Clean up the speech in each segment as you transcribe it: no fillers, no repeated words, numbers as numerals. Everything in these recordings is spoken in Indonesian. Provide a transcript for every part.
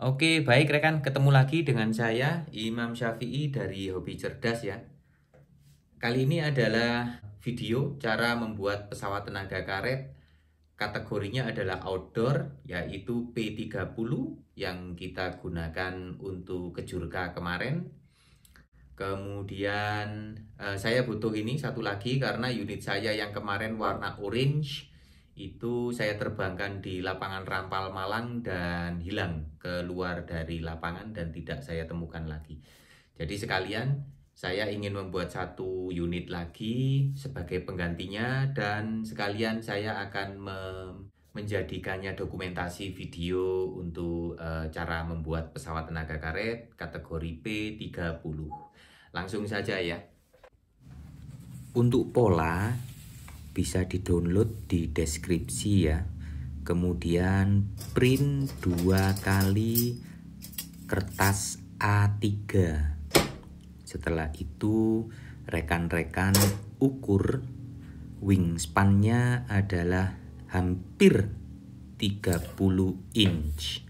Oke, baik rekan, ketemu lagi dengan saya Imam Syafi'i dari Hobi Cerdas ya. Kali ini adalah video cara membuat pesawat tenaga karet. Kategorinya adalah outdoor, yaitu P30 yang kita gunakan untuk kejurka kemarin. Kemudian saya butuh ini satu lagi karena unit saya yang kemarin warna orange itu saya terbangkan di lapangan Rampal Malang dan hilang keluar dari lapangan dan tidak saya temukan lagi. Jadi sekalian saya ingin membuat satu unit lagi sebagai penggantinya dan sekalian saya akan menjadikannya dokumentasi video untuk cara membuat pesawat tenaga karet kategori P30. Langsung saja ya. Untuk pola bisa di-download di deskripsi ya. Kemudian print 2 kali kertas A3. Setelah itu rekan-rekan ukur wingspan-nya adalah hampir 30 inch.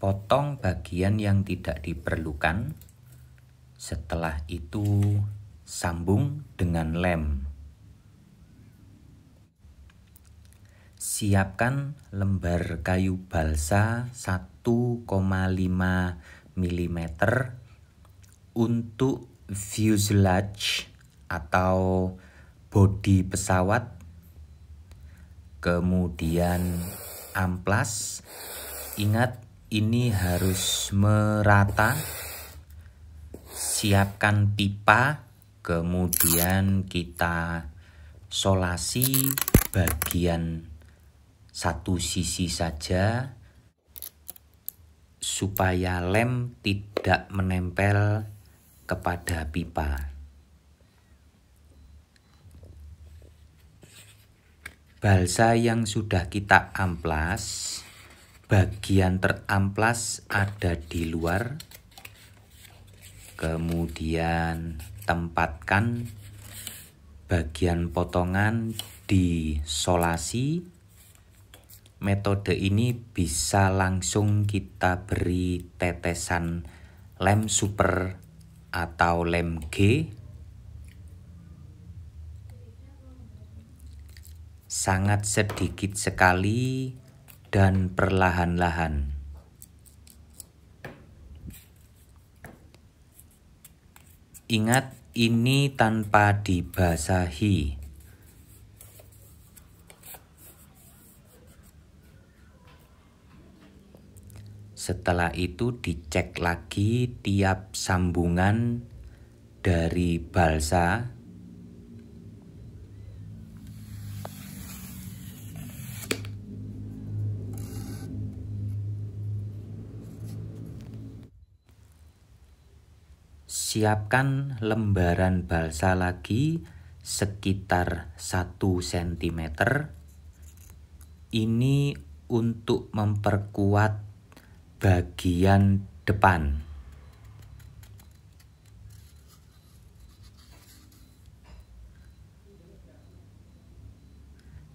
Potong bagian yang tidak diperlukan. Setelah itu sambung dengan lem. Siapkan lembar kayu balsa 1,5 mm untuk fuselage atau bodi pesawat. Kemudian amplas. Ingat, ini harus merata. Siapkan pipa, kemudian kita solasi bagian satu sisi saja supaya lem tidak menempel kepada pipa. Balsa yang sudah kita amplas, bagian teramplas ada di luar. Kemudian tempatkan bagian potongan di solasi. Metode ini bisa langsung kita beri tetesan lem super atau lem G. Sangat sedikit sekali dan perlahan-lahan. Ingat, ini tanpa dibasahi. Setelah itu dicek lagi tiap sambungan dari balsa. Siapkan lembaran balsa lagi sekitar 1 cm. Ini untuk memperkuat bagian depan.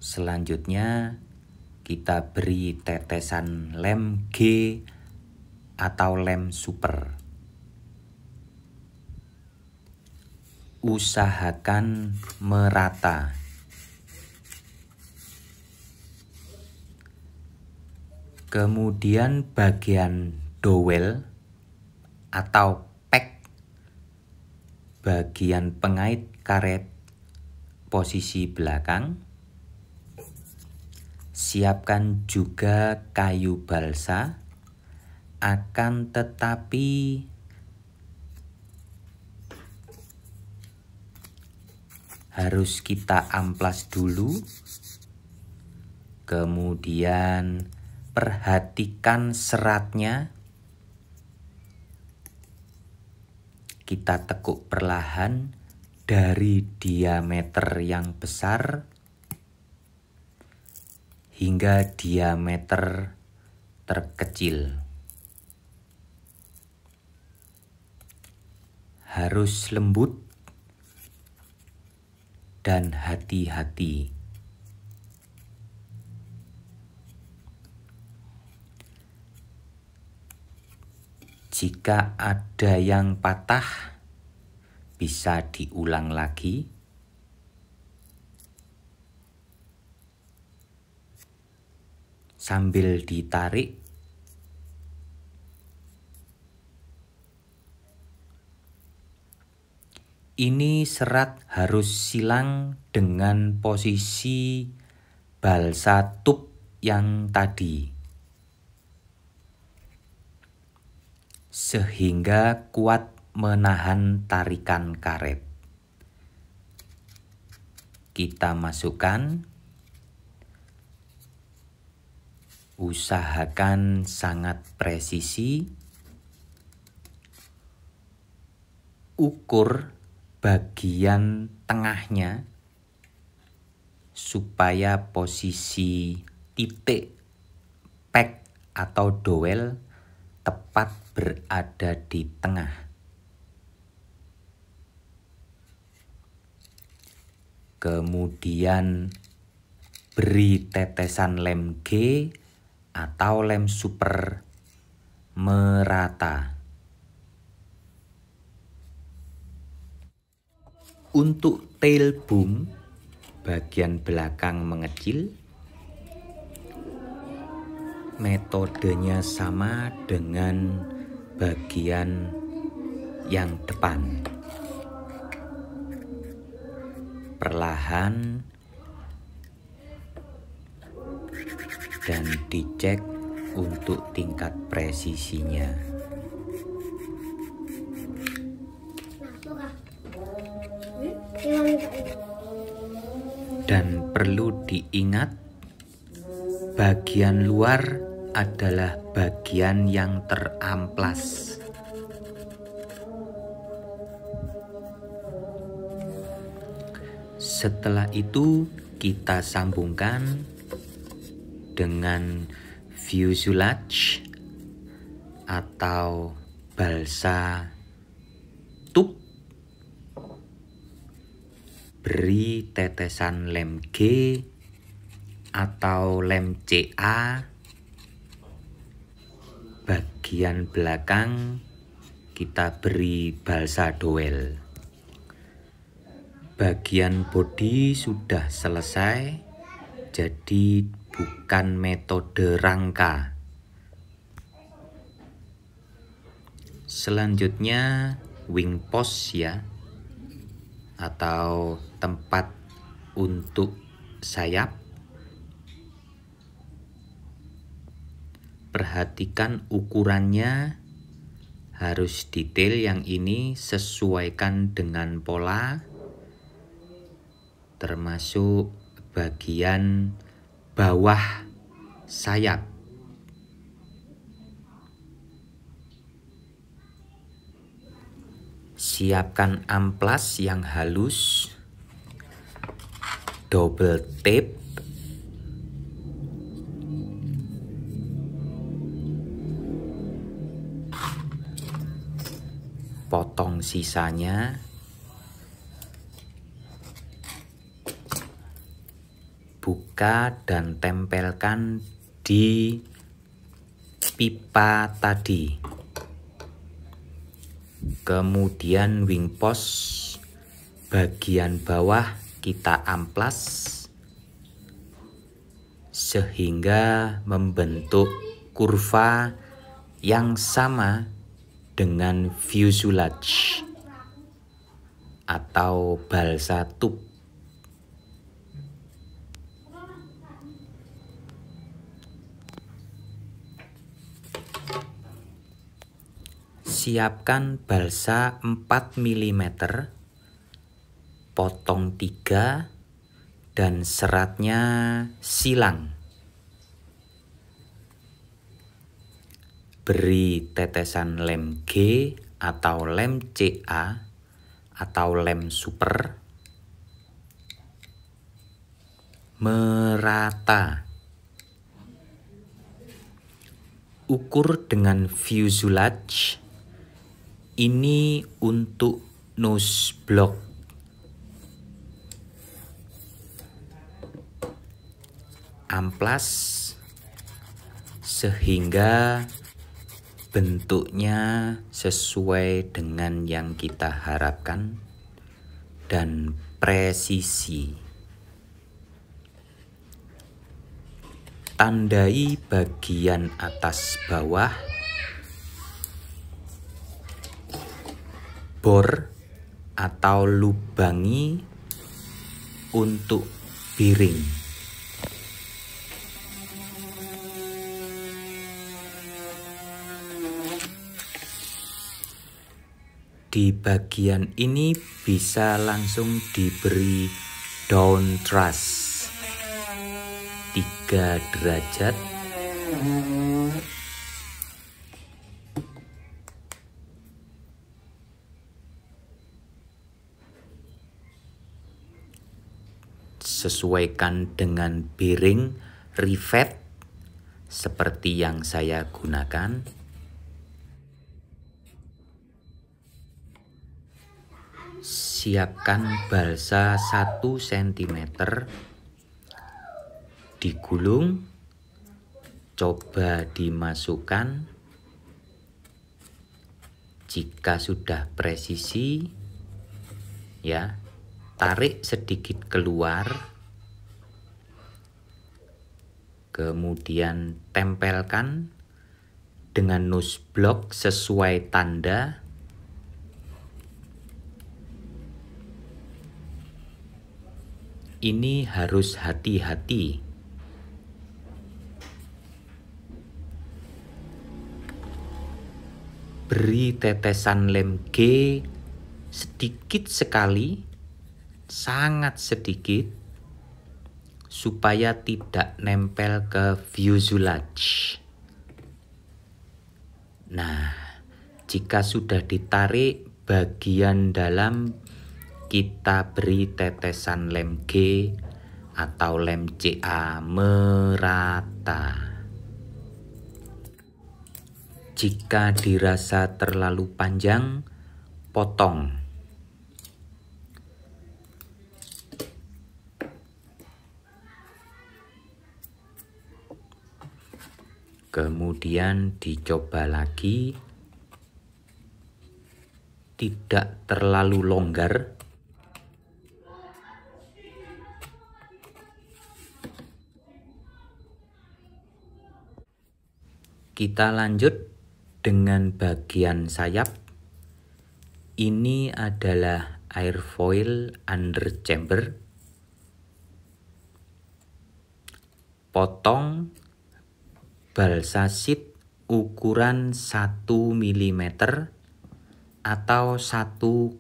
Selanjutnya kita beri tetesan lem G atau lem super. Usahakan merata. Kemudian bagian dowel atau pek, bagian pengait karet posisi belakang. Siapkan juga kayu balsa, akan tetapi harus kita amplas dulu. Kemudian perhatikan seratnya. Kita tekuk perlahan dari diameter yang besar hingga diameter terkecil. Harus lembut dan hati-hati. Jika ada yang patah, bisa diulang lagi. Sambil ditarik. Ini serat harus silang dengan posisi balsa tub yang tadi, sehingga kuat menahan tarikan karet. Kita masukkan. Usahakan sangat presisi. Ukur bagian tengahnya supaya posisi titik pek atau dowel tepat berada di tengah. Kemudian beri tetesan lem G atau lem super merata. Untuk tail boom, bagian belakang mengecil, metodenya sama dengan bagian yang depan. Perlahan dan dicek untuk tingkat presisinya. Dan perlu diingat, bagian luar adalah bagian yang teramplas. Setelah itu kita sambungkan dengan fuselage atau balsa tub. Beri tetesan lem G atau lem CA. Bagian belakang kita beri balsa dowel. Bagian bodi sudah selesai, jadi bukan metode rangka. Selanjutnya wing post ya, atau tempat untuk sayap. Perhatikan ukurannya harus detail, yang ini sesuaikan dengan pola, termasuk bagian bawah sayap. Siapkan amplas yang halus, double tape, potong sisanya, buka dan tempelkan di pipa tadi. Kemudian wing post bagian bawah kita amplas sehingga membentuk kurva yang sama dengan fuselage atau balsa tub. Siapkan balsa 4 mm, potong 3 dan seratnya silang. Beri tetesan lem G atau lem CA atau lem super merata. Ukur dengan fuselage. Ini untuk nose block. Amplas sehingga bentuknya sesuai dengan yang kita harapkan dan presisi. Tandai bagian atas bawah, bor atau lubangi untuk piring. Di bagian ini bisa langsung diberi down truss 3 derajat sesuaikan dengan bearing rivet seperti yang saya gunakan. Siapkan balsa 1 cm, digulung, coba dimasukkan. Jika sudah presisi, ya, tarik sedikit keluar, kemudian tempelkan dengan nose block sesuai tanda. Ini harus hati-hati. Beri tetesan lem G sedikit sekali, sangat sedikit, supaya tidak nempel ke fuselage. Nah, jika sudah ditarik bagian dalam, kita beri tetesan lem G atau lem CA merata. Jika dirasa terlalu panjang, potong. Kemudian dicoba lagi, tidak terlalu longgar. Kita lanjut dengan bagian sayap. Ini adalah airfoil under chamber. Potong balsa sheet ukuran 1 mm atau 1,5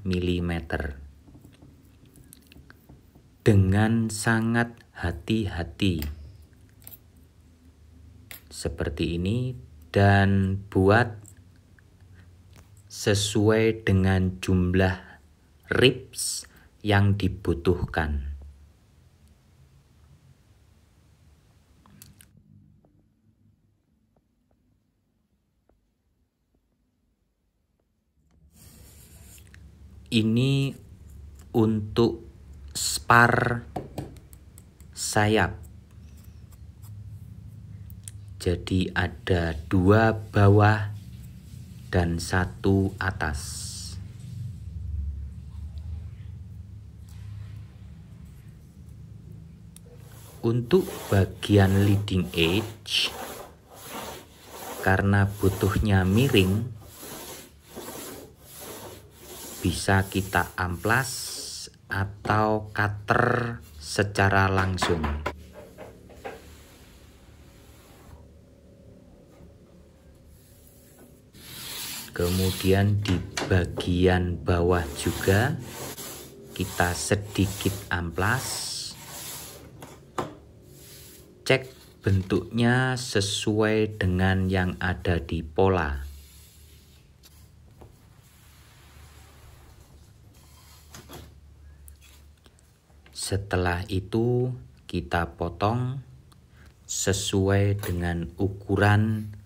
mm. Dengan sangat hati-hati. Seperti ini, dan buat sesuai dengan jumlah ribs yang dibutuhkan. Ini untuk spar sayap. Jadi ada 2 bawah dan 1 atas. Untuk bagian leading edge, karena butuhnya miring, bisa kita amplas atau cutter secara langsung. Kemudian di bagian bawah juga kita sedikit amplas. Cek bentuknya sesuai dengan yang ada di pola. Setelah itu kita potong sesuai dengan ukuran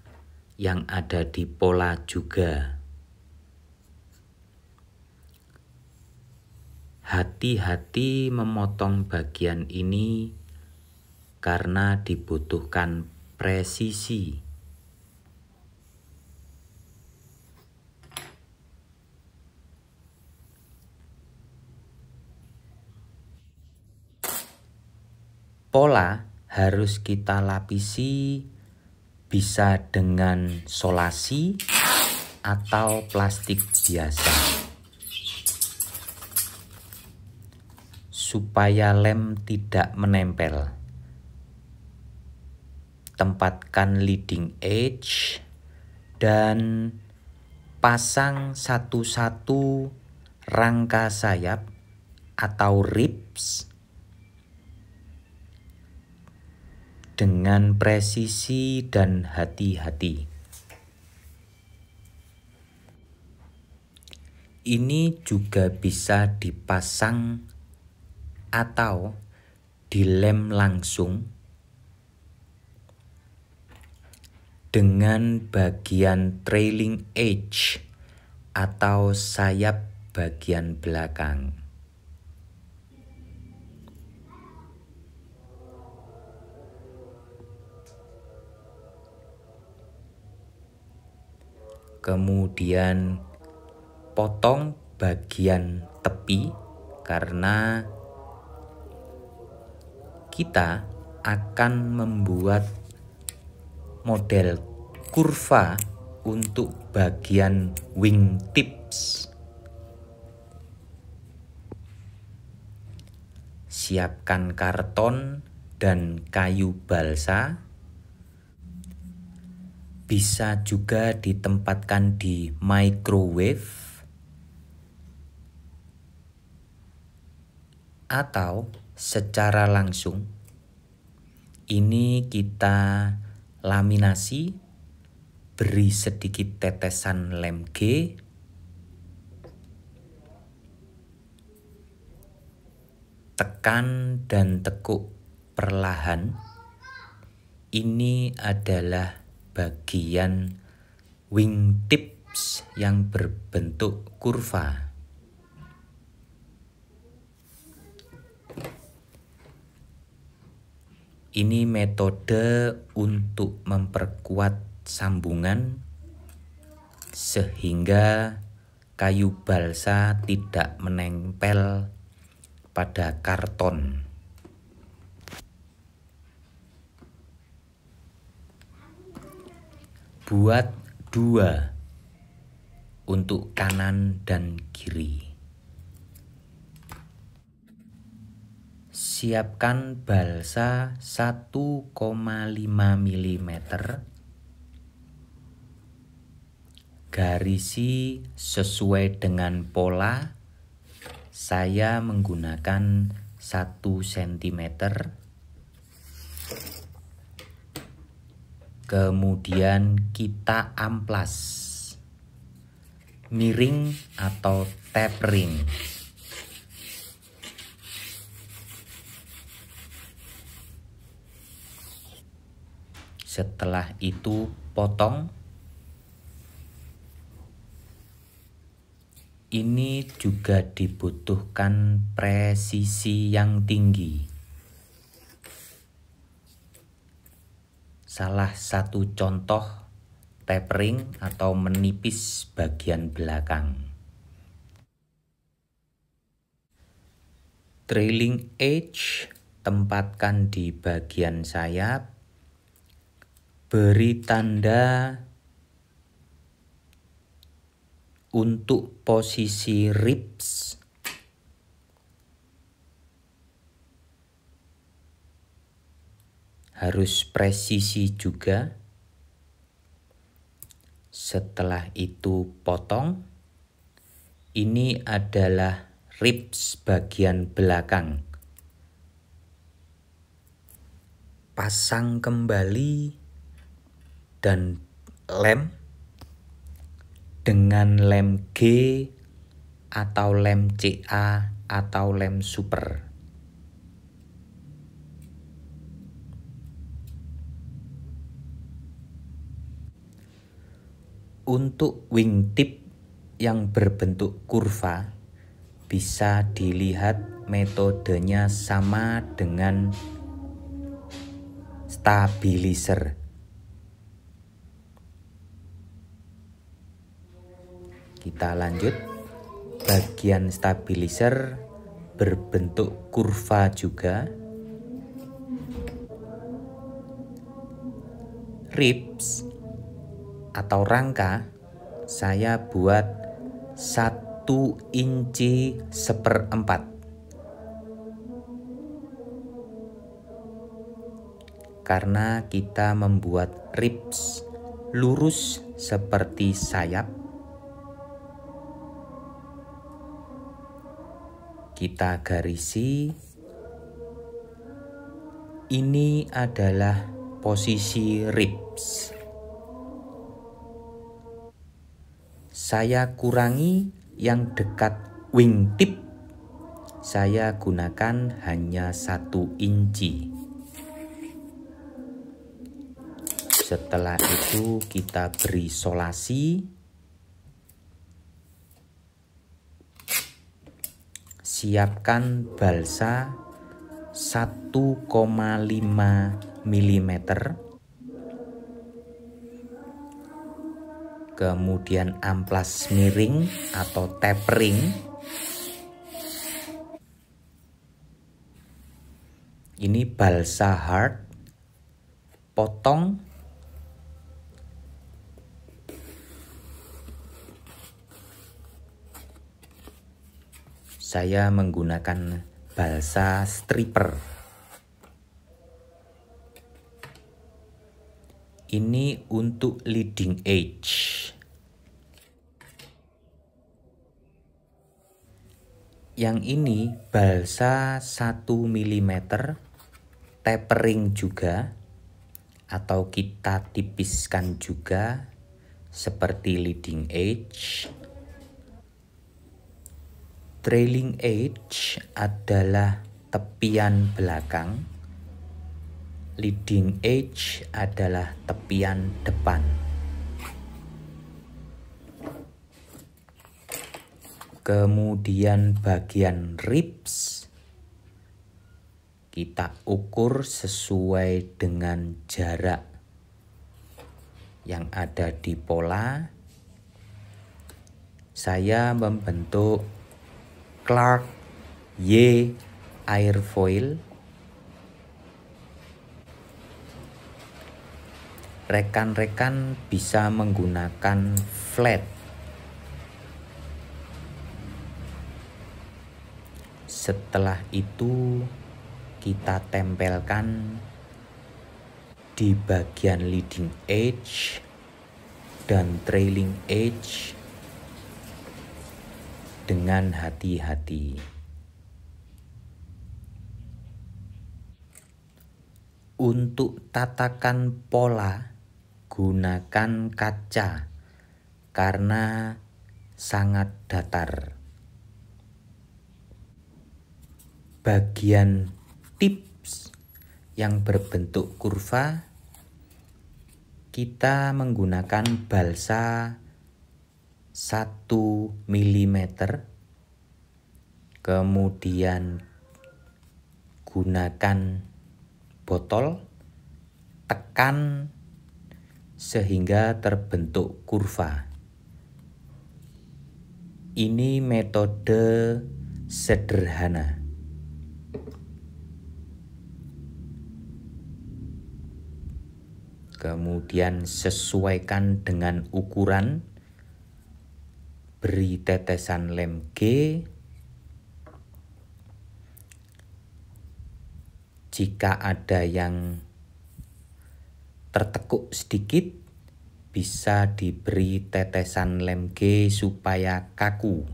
yang ada di pola juga. Hati-hati memotong bagian ini karena dibutuhkan presisi. Pola harus kita lapisi bisa dengan solasi atau plastik biasa. Supaya lem tidak menempel, tempatkan leading edge dan pasang satu-satu rangka sayap atau ribs dengan presisi dan hati-hati. Ini juga bisa dipasang atau dilem langsung dengan bagian trailing edge atau sayap bagian belakang. Kemudian potong bagian tepi karena kita akan membuat model kurva untuk bagian wingtips. Siapkan karton dan kayu balsa. Bisa juga ditempatkan di microwave atau secara langsung. Ini kita laminasi, beri sedikit tetesan lem G, tekan dan tekuk perlahan. Ini adalah bagian wingtips yang berbentuk kurva. Ini metode untuk memperkuat sambungan sehingga kayu balsa tidak menempel pada karton. Buat 2 untuk kanan dan kiri. Siapkan balsa 1,5 mm. Garisi sesuai dengan pola. Saya menggunakan 1 cm. Kemudian kita amplas, miring atau tapering. Setelah itu potong. Ini juga dibutuhkan presisi yang tinggi. Salah satu contoh tapering atau menipis bagian belakang. Trailing edge tempatkan di bagian sayap. Beri tanda untuk posisi ribs. Harus presisi juga. Setelah itu potong. Ini adalah ribs bagian belakang. Pasang kembali dan lem dengan lem G atau lem CA atau lem super. Untuk wingtip yang berbentuk kurva bisa dilihat metodenya sama dengan stabilizer. Kita lanjut. Bagian stabilizer berbentuk kurva juga. ribs atau rangka saya buat 1 inci 1/4. Karena kita membuat ribs lurus seperti sayap, kita garisi. Ini adalah posisi ribs. Saya kurangi yang dekat wingtip. Saya gunakan hanya 1 inci. Setelah itu kita beri solasi. Siapkan balsa 1,5 mm. Kemudian amplas miring atau tapering. Ini balsa hard. Potong. Saya menggunakan balsa stripper. Ini untuk leading edge. Yang ini balsa 1 mm, tapering juga, atau kita tipiskan juga seperti leading edge. Trailing edge adalah tepian belakang. Leading edge adalah tepian depan. Kemudian bagian ribs kita ukur sesuai dengan jarak yang ada di pola. Saya membentuk Clark Y airfoil. Rekan-rekan bisa menggunakan flat. Setelah itu kita tempelkan di bagian leading edge dan trailing edge dengan hati-hati. Untuk tatakan pola, gunakan kaca karena sangat datar. Bagian tips yang berbentuk kurva, kita menggunakan balsa 1 mm, kemudian gunakan botol, tekan sehingga terbentuk kurva. Ini metode sederhana. Kemudian sesuaikan dengan ukuran. Beri tetesan lem G. Jika ada yang tertekuk sedikit, bisa diberi tetesan lem G supaya kaku.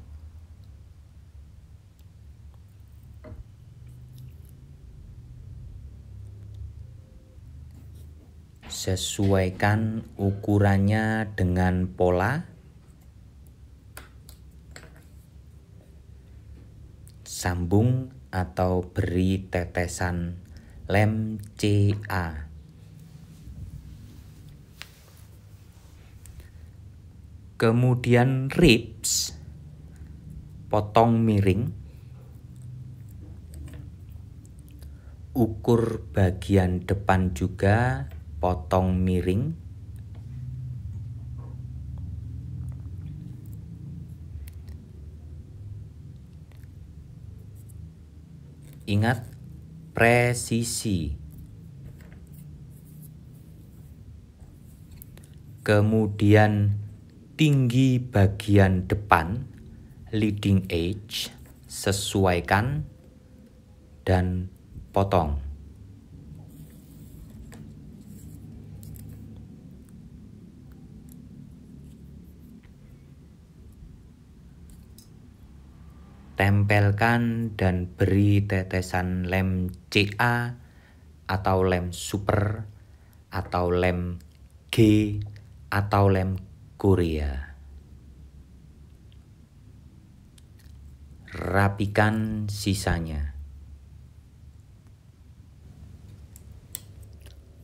Sesuaikan ukurannya dengan pola. Sambung atau beri tetesan lem CA. Kemudian ribs, potong miring. Ukur bagian depan juga, potong miring. Ingat presisi. Kemudian tinggi bagian depan, leading edge, sesuaikan dan potong. Tempelkan dan beri tetesan lem CA atau lem super atau lem G atau lem Korea. Rapikan sisanya.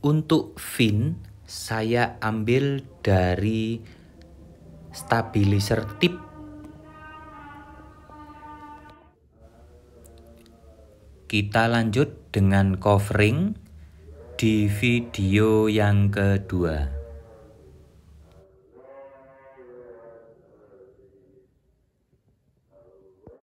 Untuk fin, saya ambil dari stabilizer tip. Kita lanjut dengan covering di video yang kedua.